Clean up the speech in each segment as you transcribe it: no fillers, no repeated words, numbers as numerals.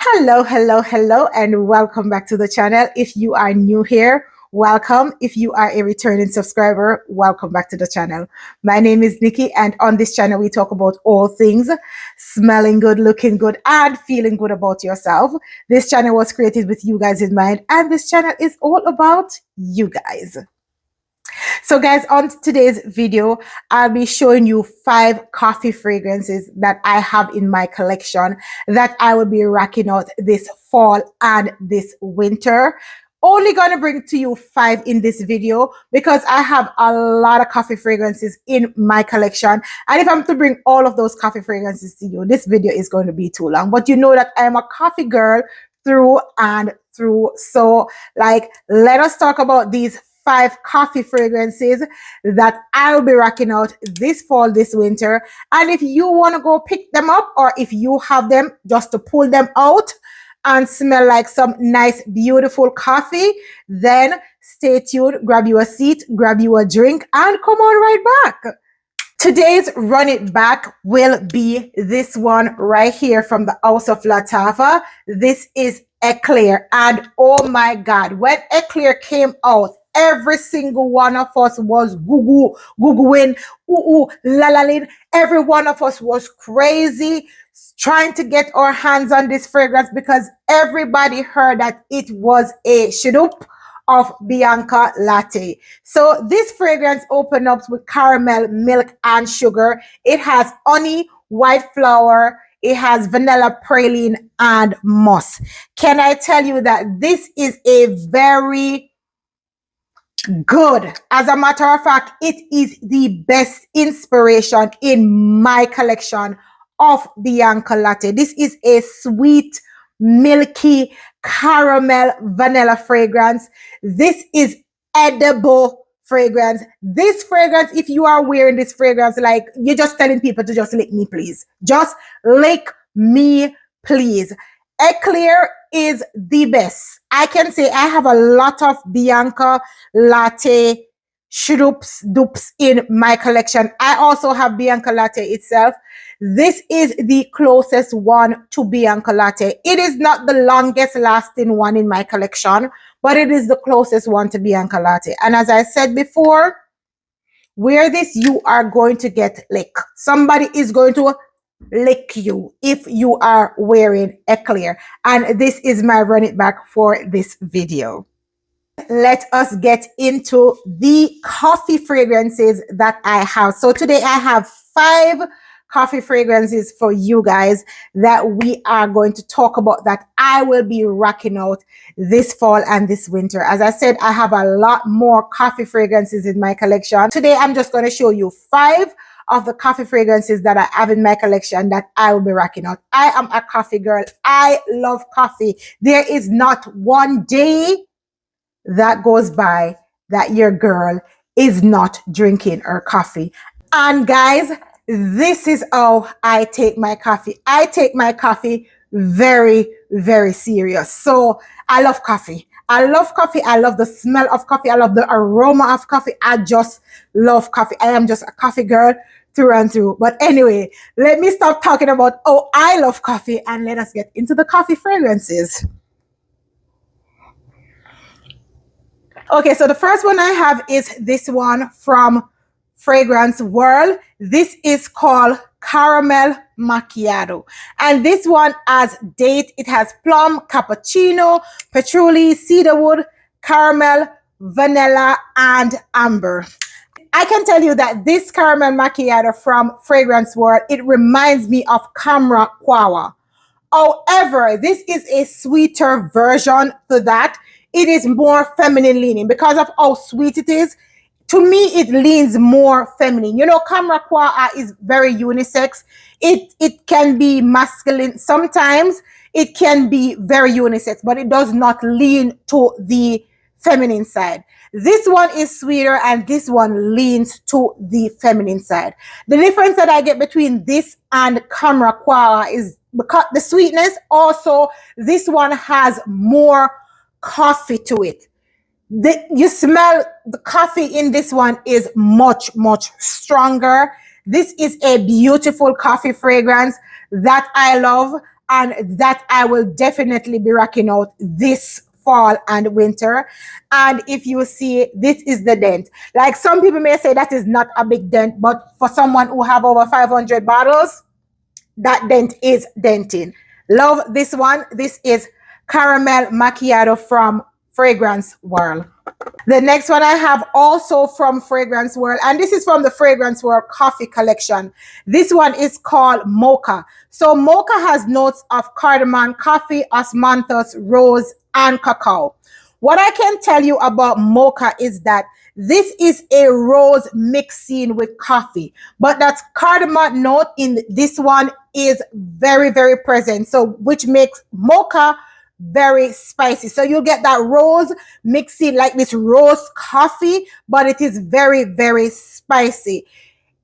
Hello, hello, hello, and welcome back to the channel. If you are new here, welcome. If you are a returning subscriber, welcome back to the channel. My name is Nikki, and on this channel, we talk about all things smelling good, looking good, and feeling good about yourself. This channel was created with you guys in mind, and this channel is all about you guys. So guys, on today's video, I'll be showing you 5 coffee fragrances that I have in my collection that I will be rocking out this fall and this winter. Only gonna bring to you 5 in this video because I have a lot of coffee fragrances in my collection. And if I'm to bring all of those coffee fragrances to you, this video is going to be too long. But you know that I am a coffee girl through and through. So let us talk about these 5 coffee fragrances that I'll be rocking out this fall, this winter. And if you want to go pick them up, or if you have them just to pull them out and smell like some nice, beautiful coffee, then stay tuned, grab you a seat, grab you a drink, and come on right back. Today's Run It Back will be this one right here from the House of Lattafa. This is Eclair. And oh my God, when Eclair came out, every single one of us was googling, la. Every one of us was crazy trying to get our hands on this fragrance because everybody heard that it was a shidduch of Bianca Latte. So this fragrance opens up with caramel, milk, and sugar. It has honey, white flour, it has vanilla, praline, and moss. Can I tell you that this is a very good. As a matter of fact, it is the best inspiration in my collection of Bianca Latte. This is a sweet, milky, caramel, vanilla fragrance. This is edible fragrance. This fragrance, if you are wearing this fragrance, like you're just telling people to just lick me, please. Just lick me, please. Eclair is the best. I can say I have a lot of Bianca Latte dupes in my collection. I also have Bianca Latte itself. This is the closest one to Bianca Latte. It is not the longest lasting one in my collection, but it is the closest one to Bianca Latte. And as I said before, wear this, you are going to get licked. Somebody is going to lick you if you are wearing Eclair. And this is my Run It Back for this video. Let us get into the coffee fragrances that I have. So today I have 5 coffee fragrances for you guys that we are going to talk about that I will be rocking out this fall and this winter. As I said, I have a lot more coffee fragrances in my collection. Today I'm just going to show you 5 of the coffee fragrances that I have in my collection that I will be rocking out. I am a coffee girl. I love coffee. There is not one day that goes by that your girl is not drinking her coffee. And guys, this is how I take my coffee. I take my coffee very, very serious. So I love coffee. I love coffee. I love the smell of coffee. I love the aroma of coffee. I just love coffee. I am just a coffee girl through and through. But anyway, let me stop talking about, oh, I love coffee, and let us get into the coffee fragrances. Okay, so the first one I have is this one from Fragrance World. This is called Caramel Macchiato. And this one has date. It has plum, cappuccino, patchouli, cedarwood, caramel, vanilla, and amber. I can tell you that this Caramel Macchiato from Fragrance World, it reminds me of Camera Quawa. However, this is a sweeter version to that. It is more feminine leaning because of how sweet it is. To me, it leans more feminine. You know, Camera Quawa is very unisex. It can be masculine. Sometimes it can be very unisex, but it does not lean to the feminine side. This one is sweeter and this one leans to the feminine side. The difference that I get between this and Camera Quawa is because the sweetness. Also, this one has more coffee to it. You smell the coffee in this one is much stronger. This is a beautiful coffee fragrance that I love. and that I will definitely be rocking out this fall and winter. And if you see, this is the dent. Like some people may say that is not a big dent, but for someone who have over 500 bottles, that dent is denting. Love this one. This is Caramel Macchiato from Fragrance World. The next one I have also from Fragrance World, and this is from the Fragrance World Coffee Collection. This one is called Mocha. So Mocha has notes of cardamom, coffee, osmanthus, rose, and cacao. What I can tell you about Mocha is that this is a rose mixing with coffee, but that cardamom note in this one is very, very present. So which makes Mocha very spicy. So you'll get that rose mixing like this rose coffee, but it is very, very spicy.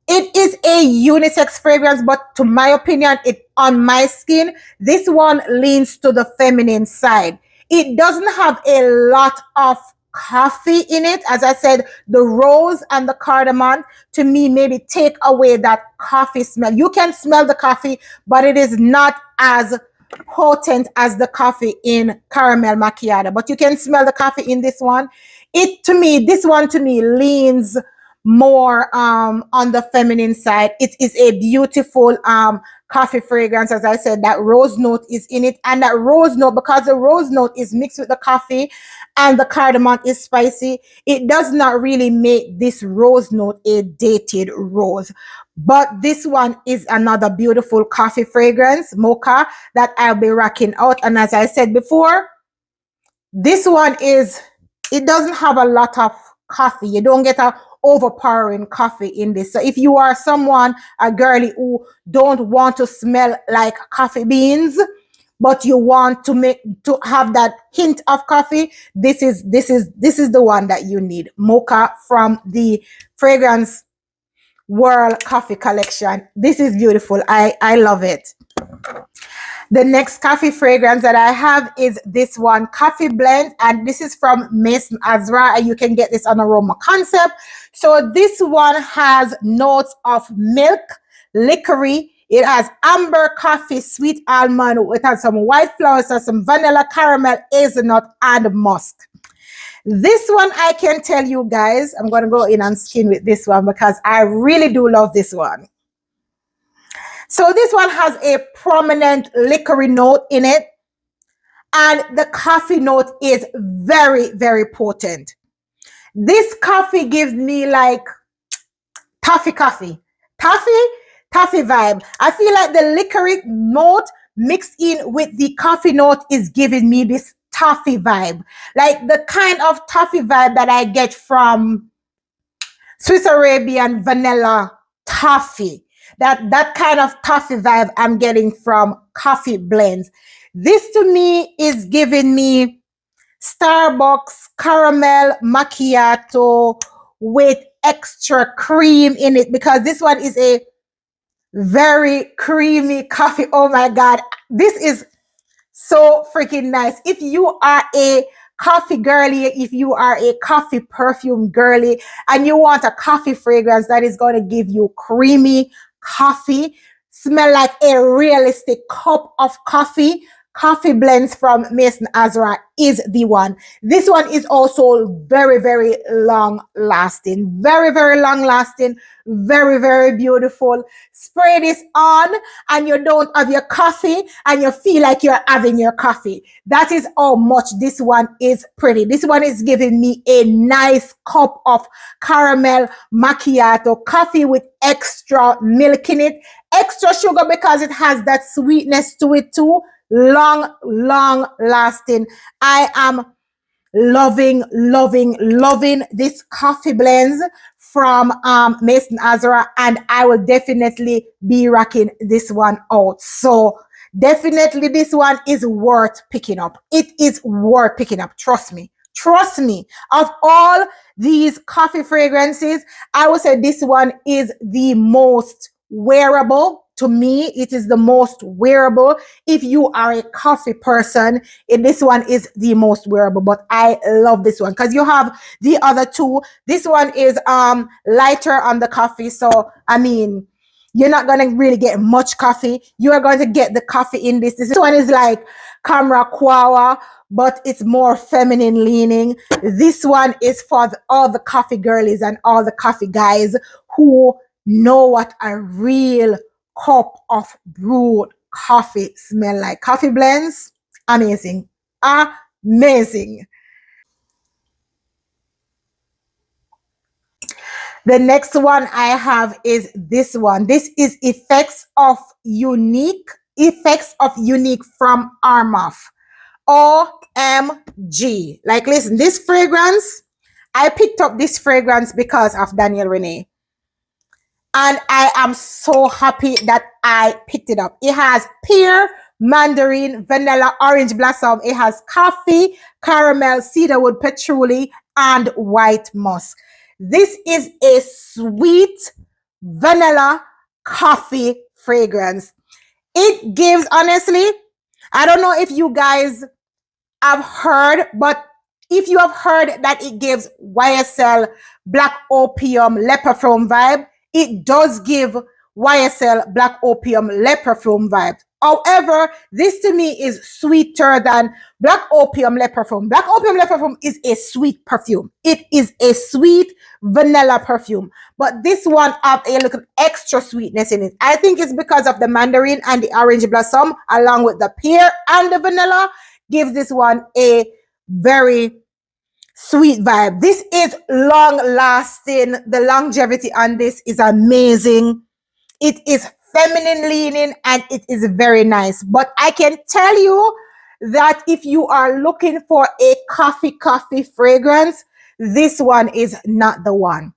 It is a unisex fragrance, but to my opinion, it on my skin, this one leans to the feminine side. It doesn't have a lot of coffee in it. As I said, the rose and the cardamom to me maybe take away that coffee smell. You can smell the coffee, but it is not as potent as the coffee in Caramel Macchiato. But you can smell the coffee in this one. This one to me leans more on the feminine side. It is a beautiful coffee fragrance. As I said, that rose note is in it, and that rose note, because the rose note is mixed with the coffee and the cardamom is spicy, it does not really make this rose note a dated rose. But this one is another beautiful coffee fragrance, Mocha, that I'll be rocking out. And as I said before, this one it doesn't have a lot of coffee. You don't get a overpowering coffee in this. So if you are a girly who don't want to smell like coffee beans, but you want to have that hint of coffee, this is the one that you need. Mocha from the Fragrance World Coffee Collection. This is beautiful. I love it. The next coffee fragrance that I have is this one, Coffee Blend, and this is from Maison Azra, and you can get this on Aroma Concept. So this one has notes of milk, licorice. It has amber, coffee, sweet almond. It has some white flowers, some vanilla, caramel, hazelnut, and musk. This one, I can tell you guys, I'm going to go in and skin with this one because I really do love this one. So this one has a prominent licorice note in it, and the coffee note is very, very potent. This coffee gives me like toffee vibe. I feel like the licorice note mixed in with the coffee note is giving me this toffee vibe, like the kind of toffee vibe that I get from Swiss Arabian vanilla toffee. That kind of toffee vibe I'm getting from Coffee Blends. This to me is giving me Starbucks caramel macchiato with extra cream in it, because this one is a very creamy coffee. Oh my God, this is so freaking nice. If you are a coffee girly, if you are a coffee perfume girly, and you want a coffee fragrance that is going to give you creamy coffee, smell like a realistic cup of coffee, Coffee Blends from Maison Azra is the one. This one is also very, very long lasting, very, very long lasting, very, very beautiful. Spray this on and you don't have your coffee and you feel like you're having your coffee. That is how much this one is pretty. This one is giving me a nice cup of caramel macchiato coffee with extra milk in it, extra sugar because it has that sweetness to it too. Long lasting. I am loving this Coffee Blends from Maison Azra, and I will definitely be rocking this one out. So definitely this one is worth picking up. It is worth picking up. Trust me. Of all these coffee fragrances, I would say this one is the most wearable. To me, it is the most wearable. If you are a coffee person, this one is the most wearable. But I love this one because you have the other two. This one is lighter on the coffee. So, I mean, You're not going to really get much coffee. You are going to get the coffee in this. This one is like Camera Quawa, but it's more feminine leaning. This one is for all the coffee girlies and all the coffee guys who know what a real cup of brewed coffee smell like. Coffee blends, amazing. Amazing. The next one I have is this one. This is Effects of Unique from Armaf. OMG. Like, listen, this fragrance, I picked up this fragrance because of Daniel Renee. And I am so happy that I picked it up. It has pear, mandarin, vanilla, orange blossom. It has coffee, caramel, cedarwood, patchouli, and white musk. This is a sweet vanilla coffee fragrance. It gives, honestly, I don't know if you guys have heard, but if you have heard that it gives YSL Black Opium Le Parfum vibe, it does give YSL Black Opium Le Parfum vibe. However, this to me is sweeter than Black Opium Le Parfum. Black Opium Le Parfum is a sweet perfume. It is a sweet vanilla perfume. But this one have a little extra sweetness in it. I think it's because of the mandarin and the orange blossom, along with the pear and the vanilla, gives this one a very sweet vibe. This is long lasting. The longevity on this is amazing. It is feminine leaning and it is very nice. But I can tell you that if you are looking for a coffee fragrance, this one is not the one.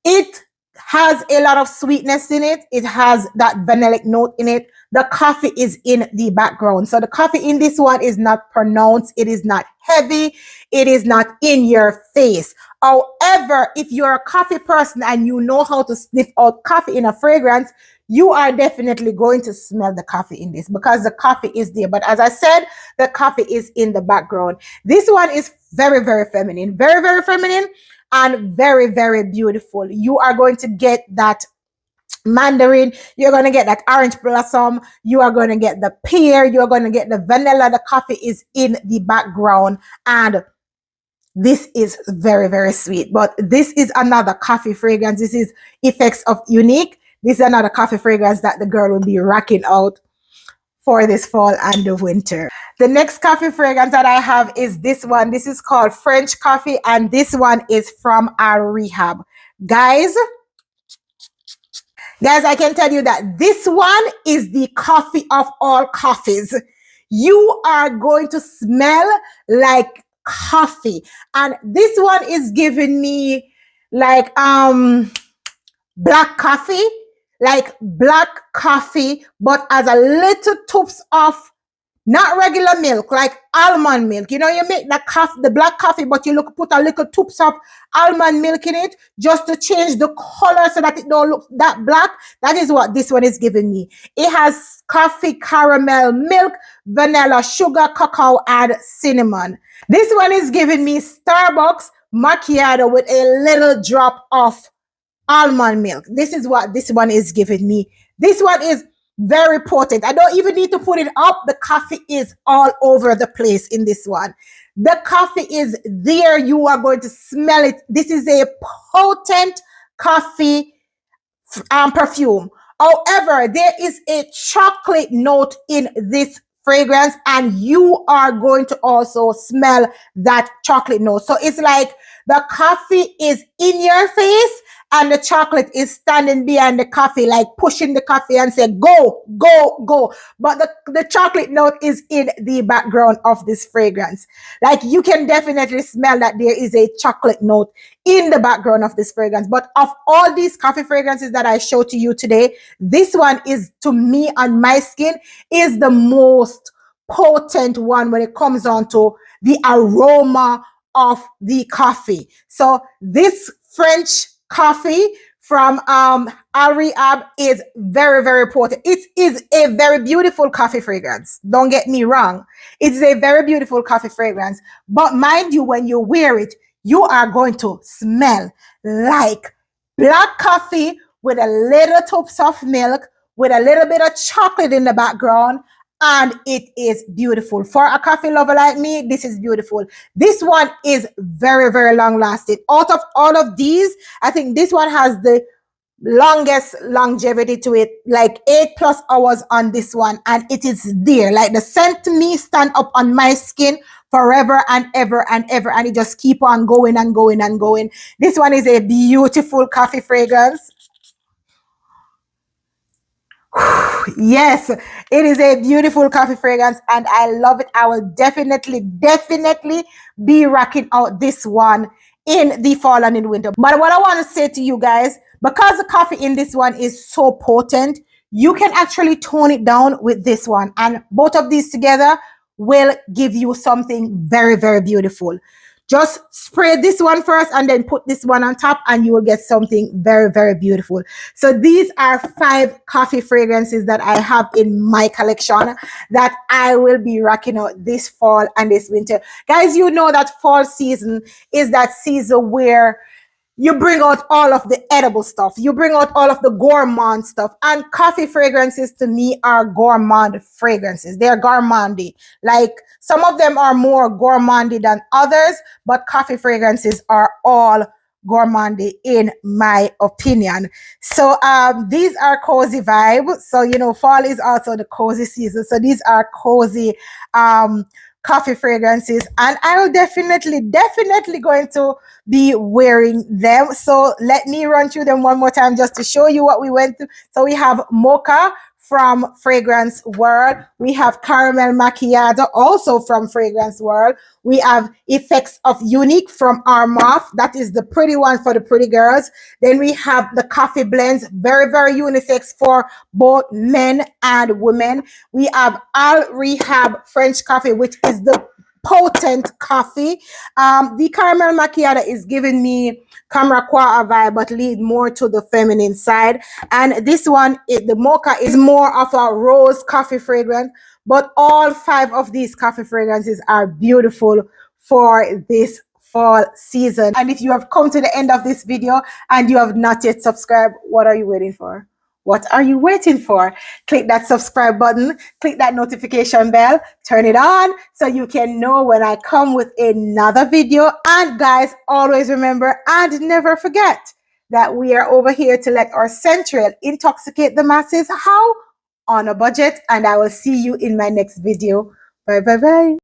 It has a lot of sweetness in it. It has that vanillic note in it. The coffee is in the background. So the coffee in this one is not pronounced. It is not heavy. It is not in your face. However, if you're a coffee person and you know how to sniff out coffee in a fragrance, you are definitely going to smell the coffee in this because the coffee is there. But as I said, the coffee is in the background. This one is very, very feminine. Very, very feminine and very, very beautiful. You are going to get that mandarin, you're going to get that orange blossom, you are going to get the pear, you're going to get the vanilla. The coffee is in the background and this is very, very sweet. But this is another coffee fragrance. This is Effects of Unique. This is another coffee fragrance that the girl will be rocking out for this fall and the winter. The next coffee fragrance that I have is this one. This is called French Coffee and this one is from our rehab. Guys, I can tell you that this one is the coffee of all coffees. You are going to smell like coffee. And this one is giving me like black coffee, but as a little toops of not regular milk, like almond milk. You know, you make the black coffee, but you put a little toops of almond milk in it just to change the color so that it don't look that black. That is what this one is giving me. It has coffee, caramel, milk, vanilla, sugar, cacao, and cinnamon. This one is giving me Starbucks macchiato with a little drop of almond milk. This is what this one is giving me. This one is very potent. I don't even need to put it up. The coffee is all over the place in this one. The coffee is there. You are going to smell it. This is a potent coffee perfume. However, there is a chocolate note in this fragrance and you are going to also smell that chocolate note. So it's like the coffee is in your face and the chocolate is standing behind the coffee, like pushing the coffee and say, go, go, go. But the chocolate note is in the background of this fragrance. Like you can definitely smell that there is a chocolate note in the background of this fragrance. But of all these coffee fragrances that I show to you today, this one is, to me, on my skin, is the most potent one when it comes on to the aroma of the coffee. So this French coffee from Al Rehab is very, very potent. It is a very beautiful coffee fragrance. Don't get me wrong. It's a very beautiful coffee fragrance. But mind you, when you wear it, you are going to smell like black coffee with a little touch of milk, with a little bit of chocolate in the background, and it is beautiful. For a coffee lover like me, this is beautiful. This one is very, very long lasting. Out of all of these, I think this one has the longest longevity to it, like 8+ hours on this one, and it is there. Like the scent to me stand up on my skin forever and ever and ever, and it just keep on going and going and going. This one is a beautiful coffee fragrance. Yes, it is a beautiful coffee fragrance and I love it. I will definitely be rocking out this one in the fall and in winter. But what I want to say to you guys, because the coffee in this one is so potent, you can actually tone it down with this one, and both of these together will give you something very, very beautiful. Just spray this one first and then put this one on top and you will get something very, very beautiful. So these are 5 coffee fragrances that I have in my collection that I will be rocking out this fall and this winter. Guys, you know that fall season is that season where you bring out all of the edible stuff. You bring out all of the gourmand stuff. And coffee fragrances to me are gourmand fragrances. They're gourmandy. Like some of them are more gourmandy than others, but coffee fragrances are all gourmandy in my opinion. So these are cozy vibe. So you know, fall is also the cozy season. So these are cozy coffee fragrances, and I will definitely going to be wearing them. So let me run through them one more time just to show you what we went through. So we have Mocha from Fragrance World. We have Caramel Macchiato, also from Fragrance World. We have Effects of Unique from Armoff. That is the pretty one for the pretty girls. Then we have the coffee blends, very, very unisex for both men and women. We have Al Rehab French Coffee, which is the potent coffee. The Caramel Macchiato is giving me Camaraquoa vibe, but lead more to the feminine side. And this one, the Mocha, is more of a rose coffee fragrance. But all 5 of these coffee fragrances are beautiful for this fall season. And if you have come to the end of this video and you have not yet subscribed, what are you waiting for? What are you waiting for? Click that subscribe button, click that notification bell, turn it on so you can know when I come with another video. And guys, always remember and never forget that we are over here to let our central intoxicate the masses. How? On a budget. And I will see you in my next video. Bye, bye, bye.